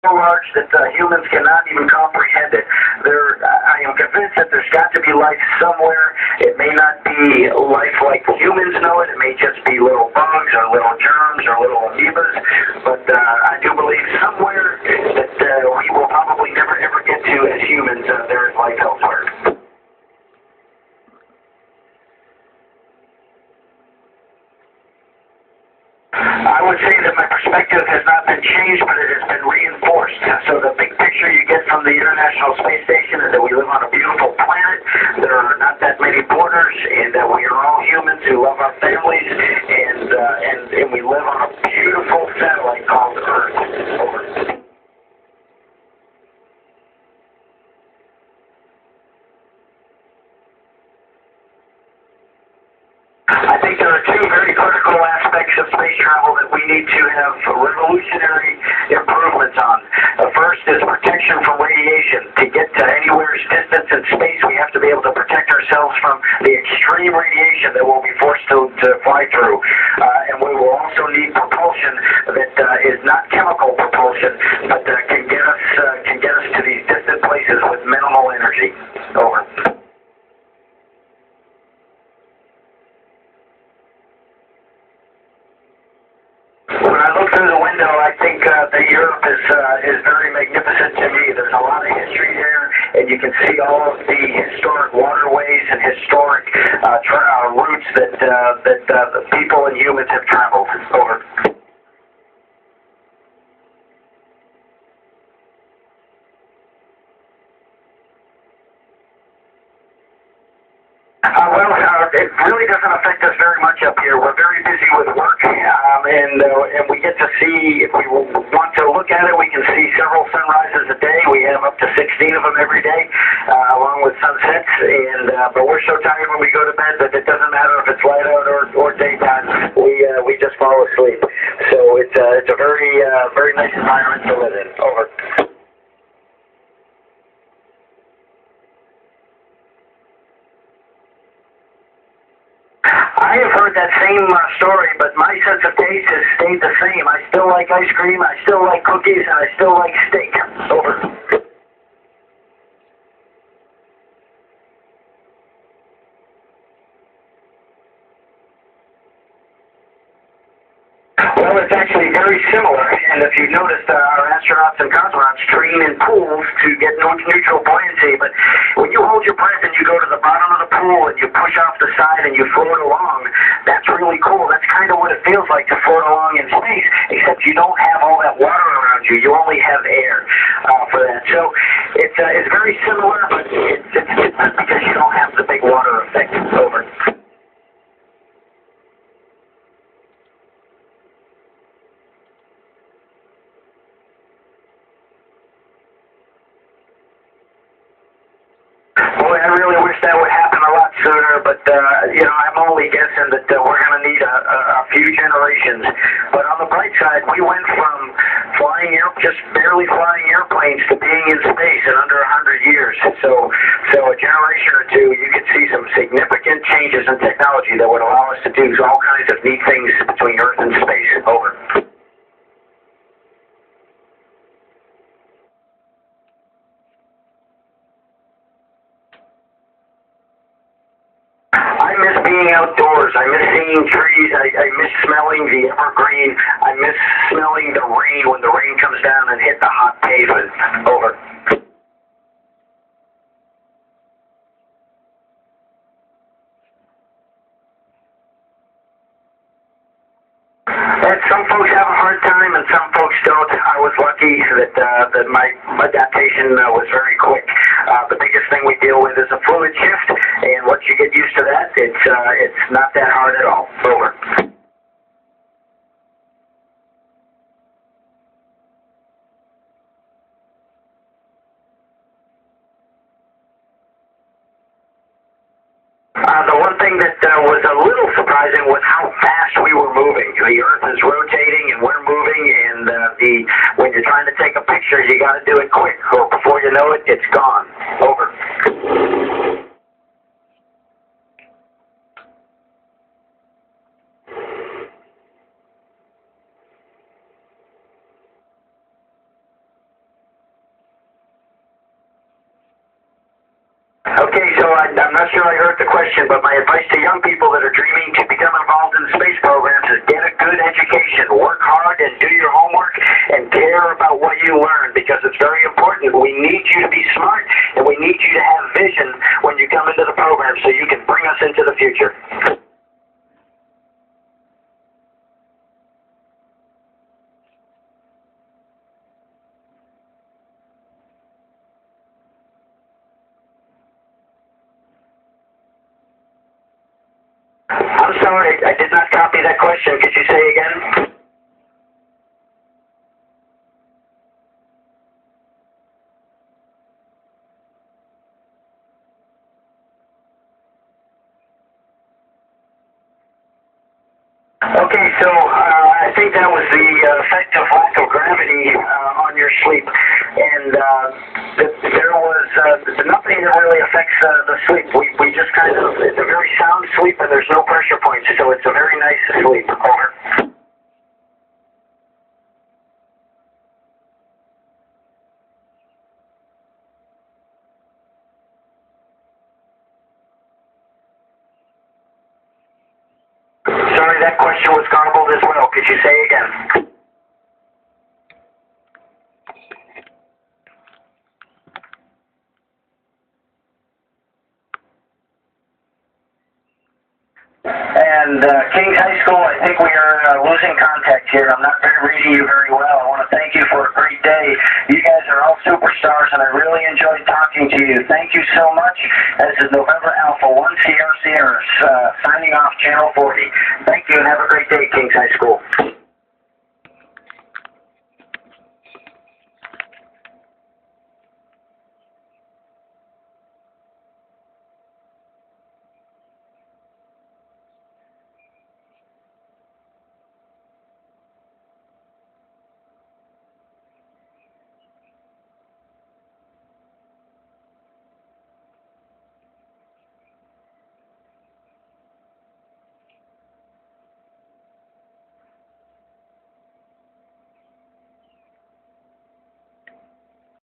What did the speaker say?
so large that humans cannot even comprehend it. I am convinced that there's got to be life somewhere. It may not be life like humans know it. It may just be little bugs or little germs or little amoebas. But I do believe somewhere that we will probably never ever get to as humans. There is life elsewhere. I would say that my perspective has not been changed, but it has been reinforced. So the big picture you get from the International Space Station is that we live on a beautiful planet. There are not that many borders, and that we are all humans who love our families, and we live on a beautiful satellite called Earth. Over. I think there are two very critical aspects of space travel that we need to have revolutionary improvements on. The first is protection from radiation. To get to anywhere's distance in space, we have to be able to protect ourselves from the extreme radiation that we'll be forced to fly through. And we will also need propulsion that is not chemical propulsion, but can get us to these distant places with minimal energy. Over. When I look through the window, I think that Europe is very magnificent to me. There's a lot of history there, and you can see all of the historic waterways and historic routes that the people and humans have traveled over. It really doesn't affect us very much up here. We're very busy with work, and we get to see, if we want to look at it, we can see several sunrises a day. We have up to 16 of them every day, along with sunsets. But we're so tired when we go to bed that it doesn't matter if it's light out or daytime. We just fall asleep. So it's a very nice environment to live in. Over. I have heard that same story, but my sense of taste has stayed the same. I still like ice cream, I still like cookies, and I still like steak. Over. Well, it's actually very similar, and if you've noticed, our astronauts and cosmonauts train in pools to get neutral buoyancy, but when you hold your breath and you go to the bottom of the pool and you push off the side and you float along, that's really cool. That's kind of what it feels like to float along in space, except you don't have all that water around you. You only have air for that. So it's very similar, but it's not because you don't have the big water effect. Over. Boy, I really wish that would happen a lot sooner, but I'm only guessing that we're going to need a few generations. But on the bright side, we went from just barely flying airplanes to being in space in under 100 years. So a generation or two, you could see some significant changes in technology that would allow us to do all kinds of neat things between Earth and space. Over. I miss being outdoors. I miss seeing trees. I miss smelling the evergreen. I miss smelling the rain when the rain comes down and hit the hot pavement. Over. And some folks have a hard time, and some folks don't. I was lucky that my adaptation was very quick. The biggest thing we deal with is a fluid shift, and once you get used to that, it's not that hard at all. Over. The one thing that was a little surprising was how fast we were moving. The Earth is rotating and we're moving, and when you're trying to take a picture, you got to do it quick, or before you know it, it's gone. Over. not sure I heard the question, but my advice to young people that are dreaming to become involved in the space programs is get a good education, work hard and do your homework, and care about what you learn, because it's very important. We need you to be smart, and we need you to have vision when you come into the program so you can bring us into the future. I'm sorry, I did not copy that question. Could you say again? Okay, so I think that was the effect of lack of gravity on your sleep, and there was nothing that really affects the sleep. We just kind of, it's a very sound sleep, and there's no pressure points, so it's a very nice sleep. Over. Sorry, that question was garbled as well. Could you say again? And Kings High School, I think we are losing contact here. I'm not reading you very well. I want to thank you for a great day. You guys are all superstars, and I really enjoyed talking to you. Thank you so much. This is November Alpha 1 Sierra Sierra, signing off Channel 40. Thank you, and have a great day, Kings High School.